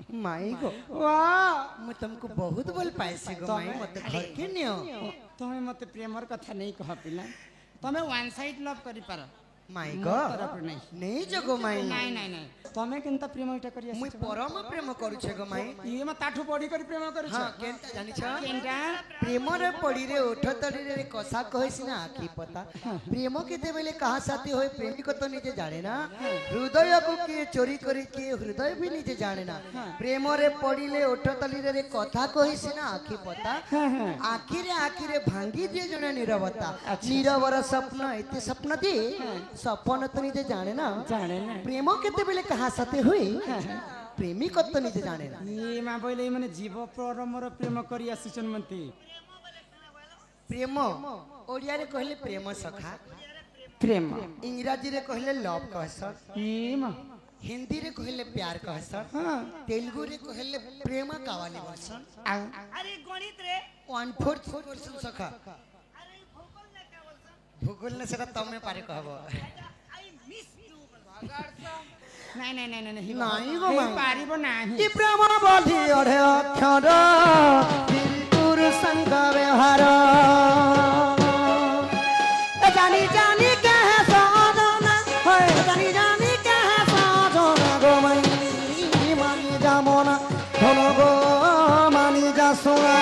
माई गो वाह मैं तुमको बहुत बोल पाइसी गो माई मते घर के नियो तुम्हें मत प्रेमर कथा नहीं कह पिला तुम्हें वन साइड लव करि पार माई गो नहीं जगो माई नहीं नहीं नहीं तुम्हें केनता प्रेम इटा करिया मुई परम प्रेम करू छे गो माई ये म ताठू पड़ी कर प्रेम कर हां केनता जानि छ केनता प्रेम रे पड़ी रे ओठ तड़ी रे कसा कहैसी ना आखी पता प्रेम केते बेले कहा साथी होय प्रेमी को तो निजे जाने ना हृदय को के चोरी करी के हृदय भी निजे जाने ना प्रेम रे पड़ीले ओठ तड़ी रे कथा कहैसी ना आखी पता आखी रे भांगी दिए जने नीरवता नीरवर स्वप्न एते स्वप्न दे सपन तो निजे जाने ना प्रेम केते बेले कहा साथे हुई प्रेमी को तो निजे जाने ना ये मा बोले माने जीव परमर प्रेम करिया सुचन मंती प्रेम ओडिया रे कहले प्रेम सखा प्रेम इंग्रजी रे कहले लव कहसन ई मा हिंदी रे कहले प्यार कहसन हां तेलुगु रे कहले प्रेम कावाली कहसन अरे गणित रे 1/4 सखा भूगोल ने सेटा तमे पारे कहबो नहीं नहीं नहीं नहीं नहीं गो माई पारिबो नाही ई प्रेम बोधी अरे अक्षर तिरुर संग व्यवहार जानी जानी कह साधना होय जानी जानी कह साधना गो माई मानी जा मोना धन गो मानी जा सोना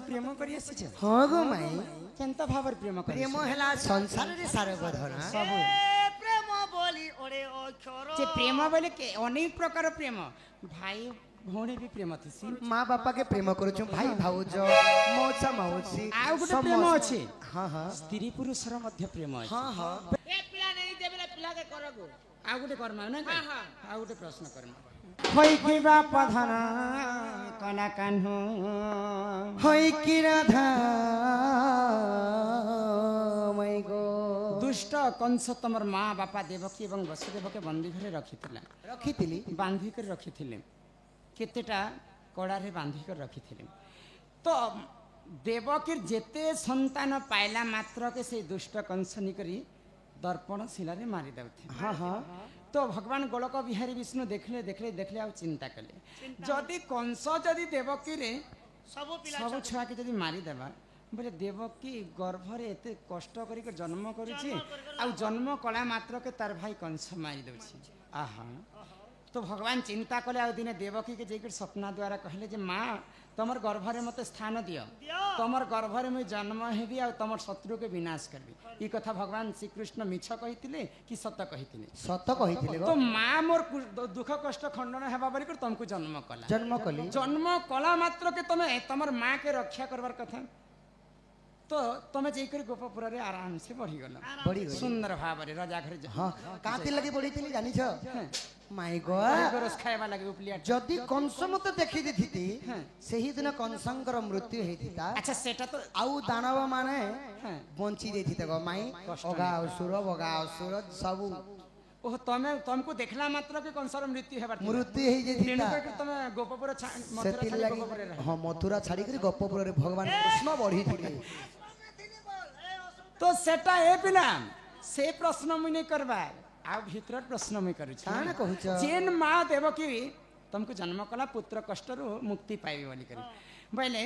प्रेम करिया से हां गो माई केनता भावर प्रेम करिया प्रेम हेला संसार रे सारे बधना सब प्रेम बोली ओरे अक्षर जे प्रेम बोले के अनेक प्रकार प्रेम भाई भौणी भी प्रेम थसी माँ बापा के प्रेम करू छु भाई भाउज मौसा मौसी आ गुटे प्रेम अछि हां हां स्त्री पुरुष र मध्य प्रेम अछि हां हां ए पिला नहीं देबेला पिला के करगो आ गुटे कर्मा ना हां हां आ गुटे प्रश्न कर्मा होई की बाप धन कना कान्हु होई की राधा मई गो दुष्ट कंस तमर माँ बापा देवकी एवं वसुदेव के बंदी घरे रखिथिला रखितिली बांधी कर रखिथिले केतेटा कड़ा रे बांधी कर रखिथिले तो देवकी जेते संतान पाइला मात्र के से दुष्ट कंस निकरी दर्पण शिला रे मारी दउथे हां हां तो भगवान गोलक बिहारी विष्णु देखले देखले देखले आ चिंता कले जदि कंस जदि देवकी रे सब पिला सब छुआ के जदि मारी देबा बोले देवकी गर्भ रे एते कष्ट करी के जन्म करिछि आ जन्म कला मात्र के तार भाई कंस मारी दउछि आहा तो भगवान चिंता कले आ दिने देवकी के जेकर सपना द्वारा कहले जे मां तमर गर्भ रे मते स्थान दियो तमर गर्भ रे मैं जन्म हेबी आ तमर शत्रु के विनाश करबी ई कथा भगवान श्री कृष्ण मिछ कहितिले कि सत्य कहितिले सत कहितिले तो मां मोर दुख कष्ट खंडन हेबा बरी कर तुमको जन्म कला जन्म कला मात्र के तमे तमर मां के रक्षा करबार कथा तो तमे जेकर गोपपुर रे आराम से बढ़ी गला सुंदर भाव रे राजा घर हां काती लगी बढ़ीतिली जानि छ माय गॉड रस खाइबा लागि उपलिया जदि कंस मते देखि दिथिति सेही दिन कंसंकर मृत्यु हेतिता अच्छा सेटा तो आउ दानव माने बंची देथिते गो माई ओगा असुर बगा असुर सब ओह तमे तुमको देखला मात्र के कंसर मृत्यु हेबार मृत्यु हे जेतिता तमे गोपपुर मथुरा सेति छाड़ी लागि गोपपुर रे हां मथुरा छाड़ी करी गोपपुर रे भगवान कृष्ण बढ़ी थिले तो सेटा ए पिला से प्रश्न मुई नहीं करबा आ भीतर प्रश्न मुई करू छी काना कहू छ जेन मां देवकी तुमको जन्म कला पुत्र कष्ट रो मुक्ति पाइबे बोली करी बोले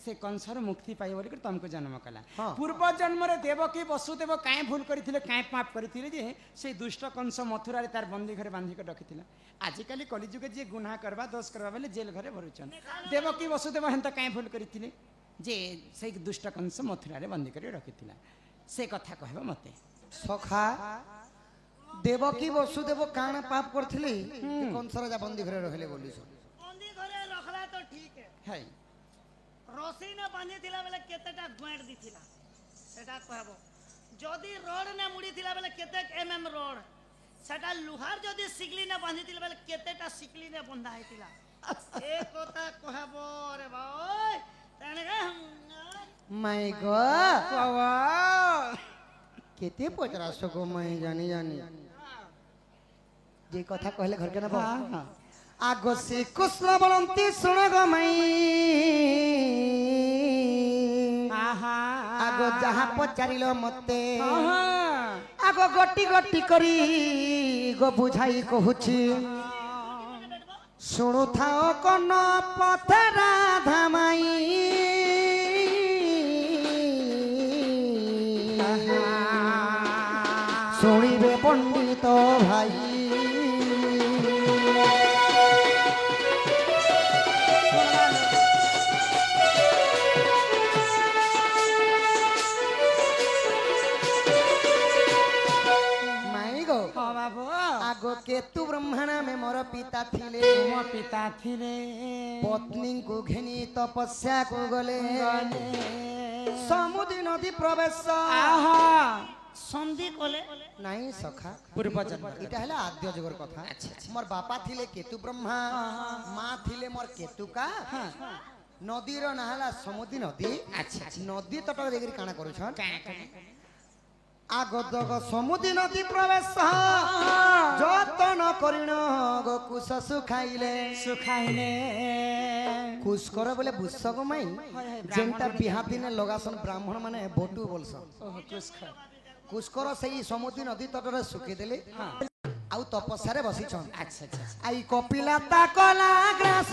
से कंसर मुक्ति पाइबे बोली कर तुमको जन्म कला पूर्व जन्म रे देवकी वसुदेव काहे भूल करिथिले काहे पाप करिथिले जे से दुष्ट कंस मथुरा रे तार बंदी घरे बांधी के रखिथिला आजि काली कलिजुग जे गुनाह करबा दोष करबा बोले जेल घरे भरुचन देवकी वसुदेव हंता काहे भूल करिथिले जे से दुष्ट कंस मथुरा रे बंदी करे रखिथिला से कथा कहबो मते सखा देवकी वसुदेव काना पाप करथिले कंसर जा बंदी घरे रहले बोली सो बंदी घरे रखला तो ठीक है रसी ना बांधी थिला बेले केतेटा ग्वांट दिथिला सेटा कहबो जदी रोड ने मुड़ी थिला बेले केते एमएम रोड সেটা লুহার যদি শিকলি না বাঁধিছিল বেলে কেতেটা শিকলি না বন্ধা হইতিলা এ কথা কহব রে ভাই তেনে মাই গো বাবা কেতে পচরাস গো মাই জানি জানি যে কথা কহিলে ঘর কেন আগ শ্রীকৃষ্ণ বলন্তি শুণ গো মাই আগ যাহা পচারিল মতে আগ গটি গটি করি গো বুঝাই কহুছি শুণু থাও কোন পথে রাধা মাই শুনিবে পণ্ডিত ভাই आगो केतु ब्रह्मण में मोर पिता थिले मो पिता थिले पत्नी को घेनी तपस्या को गले समुद्र नदी प्रवेश সন্ধি কলে নাই সখা पूर्व जन्म এটা হলো আদ্য যুগের কথা মোর বাপা থিলে কেতু ব্রহ্মা মা থিলে মোর কেতুকা নদীর না হলা সমুদ্র নদী আচ্ছা নদী তট দেখি কাଣା করুছন আগদগ সমুদ্র নদী প্রবেশ যতন করিণ গো কুশ সুখাইলে কুশ কর বলে বুঝছ গো মাই যেটা বিহা দিনে লগাসন ব্রাহ্মণ মানে বটু বলসন কুশ কর সেই সমুদ্র নদী তটরে শুকি দেলে আউ তপস্যারে বসিছন আচ্ছা আচ্ছা আই কপিলাতা কলা গ্রাস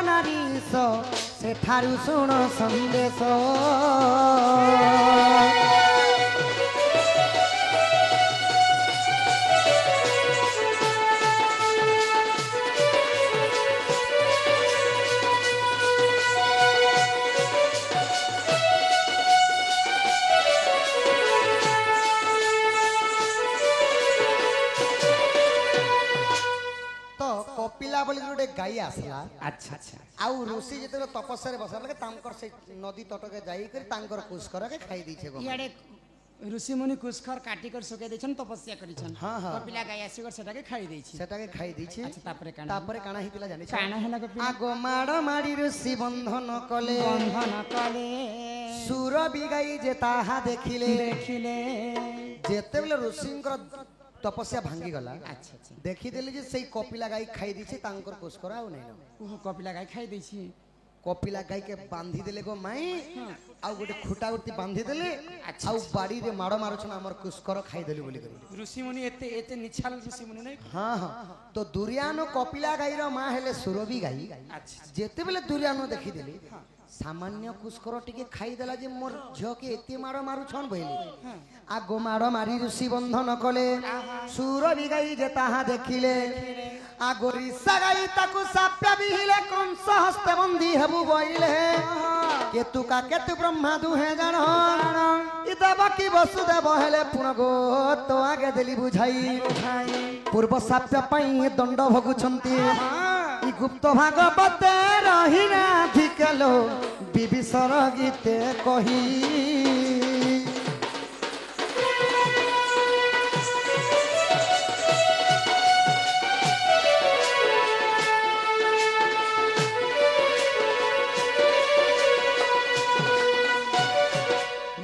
নারীস সেঠারু শুণ সন্দেশ कपिला बोली गोटे गाई आसला अच्छा अच्छा आउ ऋषि जेते तपस्या रे बसला के तांकर से नदी तटके जाई कर तांकर कुशकर के खाई दीछे गो इयाडे ऋषि मुनि कुशकर काटी कर सुके देछन तपस्या करिछन हाँ, हाँ। कपिला गाय आसीकर सेटाके खाई देछि सेटाके खाई दीछे अच्छा तापरे काना हितिला जानि काना हेला कपिला आगो माड़ माड़ी ऋषि बंधन कले सुर बिगाई जे ताहा देखिले जेते बेले ऋषिंकर तपस्या भांगी गला अच्छा अच्छा देखी देली जे सेई कपिला गाई खाई दीछे तांकर कुशकर आउ नै ओहो कपिला गाय खाई देछि कपिला गाई के बांधी देले गो माई आउ गोटे खुटा उर्ती बांधी देले आउ बाड़ी रे माड़ मारुछन हमर कुशकर खाई देली बोली करी ऋषि मुनि एते एते निछाल ऋषि मुनि नै हां हां तो दुर्यानो कपिला गाई रो मां हेले सुरभि गाई अच्छा जेते बेले दुर्यानो देखी देली सामान्य कुशकर टिके खाई देला जे मोर झियो के एते माड़ मारुछन बहिली आगो माड़ मारी ऋषि बंधन कले सुरभि गाई जे ताहा देखिले आगो ऋषा गाई ताकू साप्या बिहिले कंस हस्ते बंदी हेबु बइले केतुका केतु ब्रह्मा दुहे जान इ देवकी वसुदेव हेले पुण गो तो आगे देली बुझाई पूर्व साप्य पई दंड भगुछंती इ गुप्त भागवत रही राधिकलो विभीषण गीते कही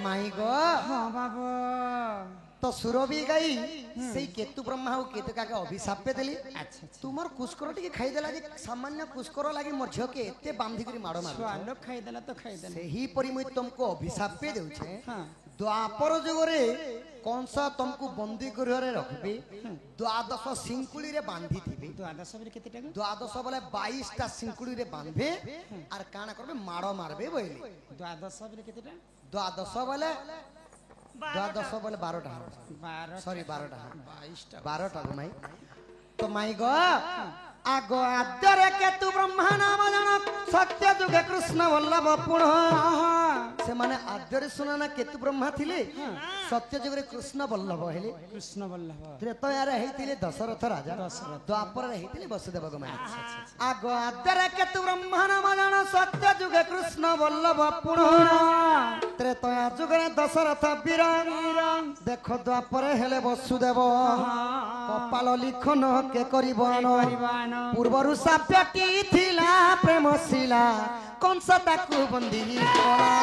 माई गो हां बाबा तो सुरभि गाई सेई केतु ब्रह्मा हो केतुका के अभिशाप पे देली अच्छा तुमर कुशकर टिके खाई देला जे सामान्य कुशकर लागी मोर झियो के एते बांधी करी मारो मारो स्वालो खाई देला तो खाई देला सेही परि मुई तुमको अभिशाप पे देउ छे हां द्वापर जुगरे कंस तुमको बंदी कररे रखबे द्वादश सिंकुली रे बांधी थिबे द्वादश बले केते टाका द्वादश बोले 22 टा सिंकुली रे बांधबे आर काना करबे मारो मारबे बोइले द्वादश बले केते टा द्वादश बोले द्वादश बोले 12 टा 12 सॉरी 12 टा 22 टा 12 टा माई तो माई गो आगो आद्यरे केतु ब्रह्मा नाम जन सत्य जुगे कृष्ण वल्लभ पुण से माने आद्यरे सुना ना केतु ब्रह्मा थिले सत्य जुगे कृष्ण वल्लभ हेले कृष्ण वल्लभ त्रेतया रे हेतिले दशरथ राजा द्वापर रे हेतिले वसुदेव गोमाया आगो आद्यरे केतु ब्रह्मा नाम जन सत्य जुगे कृष्ण वल्लभ पुण त्रेतया जुगे दशरथ वीर देखो द्वापर हेले वसुदेव কপাল লিখন কে করিবন করিবন। পূর্বরু সাপ্যটি থিলা প্রেম শিলা কংস তাকু বন্দী করা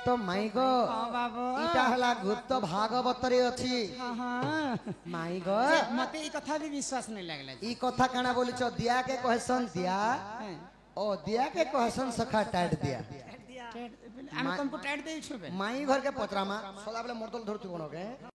তো মাই গো বাবু ইটা হলা গুপ্ত ভাগবতরে অছি মাই গো মতে এই কথা भी विश्वास नहीं लागला ই কথা কানা বলিছ দিয়া কে কহসন দিয়া ও দিয়া के कहसन सखा टाइट दिया আমি तुमको टाइट देई छुबे माई घर के पचरामा सदा बेले मोरतल धरतु कोन के